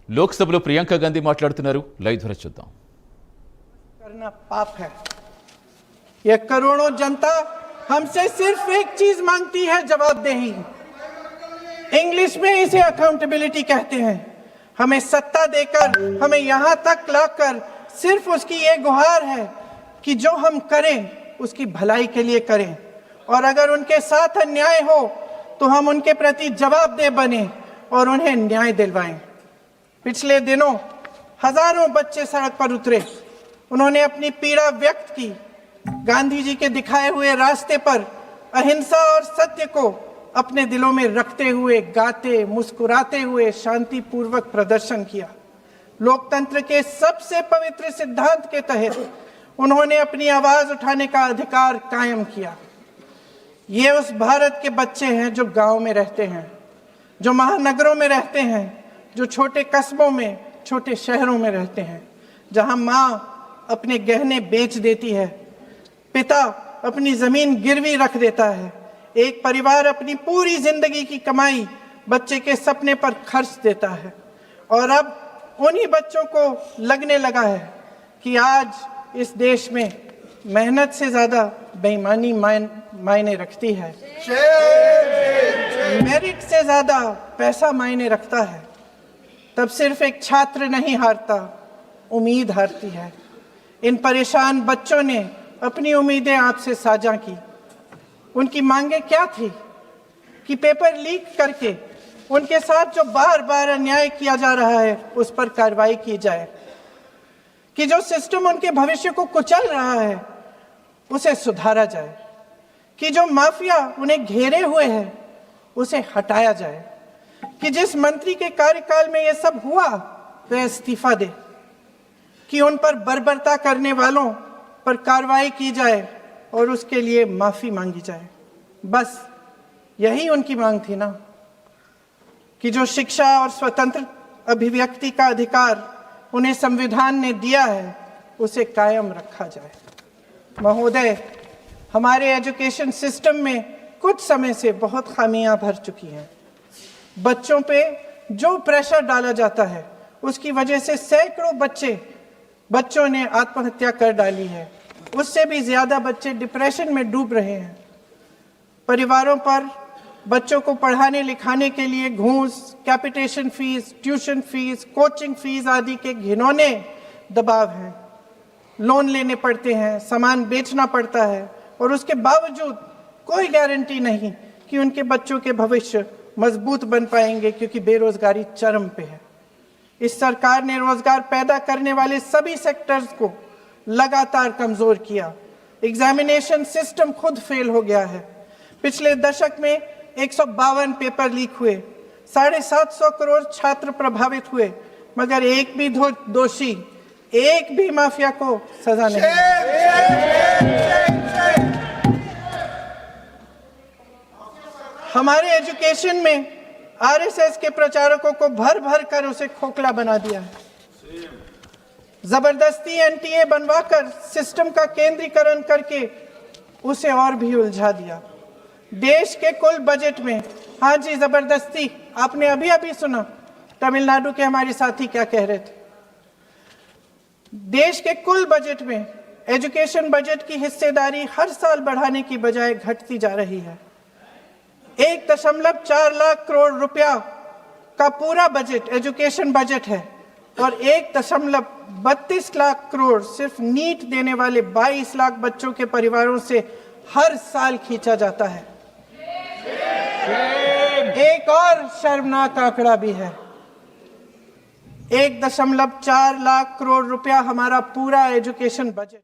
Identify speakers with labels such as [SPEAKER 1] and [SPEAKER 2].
[SPEAKER 1] లోక్సభలో ప్రియాంక గాంధీ మాట్లాడుతున్నారు. లైవ్ ద్వారా చూద్దాం.
[SPEAKER 2] करना पाप है। ये करोड़ों जनता हमसे सिर्फ एक चीज मांगती है, जवाबदेही। इंग्लिश में इसे अकाउंटेबिलिटी कहते हैं। हमें सत्ता देकर हमें यहां तक लाकर सिर्फ उसकी ये गुहार है कि जो हम करें उसकी भलाई के लिए करें, और अगर उनके साथ अन्याय हो तो हम उनके प्रति जवाबदेह बने और उन्हें न्याय दिलवाएं। पिछले दिनों हजारों बच्चे सड़क पर उतरे, उन्होंने अपनी पीड़ा व्यक्त की। गांधी जी के दिखाए हुए रास्ते पर अहिंसा और सत्य को अपने दिलों में रखते हुए गाते मुस्कुराते हुए शांतिपूर्वक प्रदर्शन किया। लोकतंत्र के सबसे पवित्र सिद्धांत के तहत उन्होंने अपनी आवाज उठाने का अधिकार कायम किया। ये उस भारत के बच्चे हैं जो गांव में रहते हैं, जो महानगरों में रहते हैं, जो छोटे कस्बों में छोटे शहरों में रहते हैं, जहां माँ अपने गहने बेच देती है, पिता अपनी जमीन गिरवी रख देता है, एक परिवार अपनी पूरी जिंदगी की कमाई बच्चे के सपने पर खर्च देता है। और अब उन्हीं बच्चों को लगने लगा है कि आज इस देश में मेहनत से ज्यादा बेईमानी मायने रखती है, मेरिट से ज्यादा पैसा मायने रखता है। तब सिर्फ एक छात्र नहीं हारता, उम्मीद हारती है। इन परेशान बच्चों ने अपनी उम्मीदें आपसे साझा की। उनकी मांगे क्या थी? कि पेपर लीक करके उनके साथ जो बार बार अन्याय किया जा रहा है उस पर कार्रवाई की जाए, कि जो सिस्टम उनके भविष्य को कुचल रहा है उसे सुधारा जाए, कि जो माफिया उन्हें घेरे हुए है उसे हटाया जाए, कि जिस मंत्री के कार्यकाल में यह सब हुआ वह इस्तीफा दे, कि उन पर बर्बरता करने वालों पर कार्रवाई की जाए और उसके लिए माफी मांगी जाए। बस यही उनकी मांग थी ना, कि जो शिक्षा और स्वतंत्र अभिव्यक्ति का अधिकार उन्हें संविधान ने दिया है उसे कायम रखा जाए। महोदय, हमारे एजुकेशन सिस्टम में कुछ समय से बहुत खामियां भर चुकी हैं। बच्चों पे जो प्रेशर डाला जाता है उसकी वजह से सैकड़ों बच्चों ने आत्महत्या कर डाली है। उससे भी ज्यादा बच्चे डिप्रेशन में डूब रहे हैं। परिवारों पर बच्चों को पढ़ाने लिखाने के लिए घूस, capitation fees, tuition fees, coaching fees आदि के घिनौने दबाव हैं। लोन लेने पड़ते हैं, सामान बेचना पड़ता है, और उसके बावजूद कोई गारंटी नहीं कि उनके बच्चों के भविष्य मजबूत बन पाएंगे, क्योंकि बेरोजगारी चरम पे है। इस सरकार ने रोजगार पैदा करने वाले सभी सेक्टर्स को लगातार कमजोर किया। एग्जामिनेशन सिस्टम खुद फेल हो गया है। पिछले दशक में 152 पेपर लीक हुए, 750 करोड़ छात्र प्रभावित हुए, मगर एक भी दोषी, एक भी माफिया को सजा नहीं। हमारे एजुकेशन में आरएसएस के प्रचारकों को भर भर कर उसे खोखला बना दिया है। जबरदस्ती एनटीए बनवाकर सिस्टम का केंद्रीकरण करके उसे और भी उलझा दिया। देश के कुल बजट में, हाँ जी जबरदस्ती, आपने अभी अभी सुना तमिलनाडु के हमारे साथी क्या कह रहे थे। देश के कुल बजट में एजुकेशन बजट की हिस्सेदारी हर साल बढ़ाने की बजाय घटती जा रही है। 1.4 लाख करोड़ रुपया का पूरा बजट एजुकेशन बजट है, और 1.32 लाख करोड़ सिर्फ नीट देने वाले 22 लाख बच्चों के परिवारों से हर साल खींचा जाता है। एक और शर्मनाक आंकड़ा भी है। 1.4 लाख करोड़ रुपया हमारा पूरा एजुकेशन बजट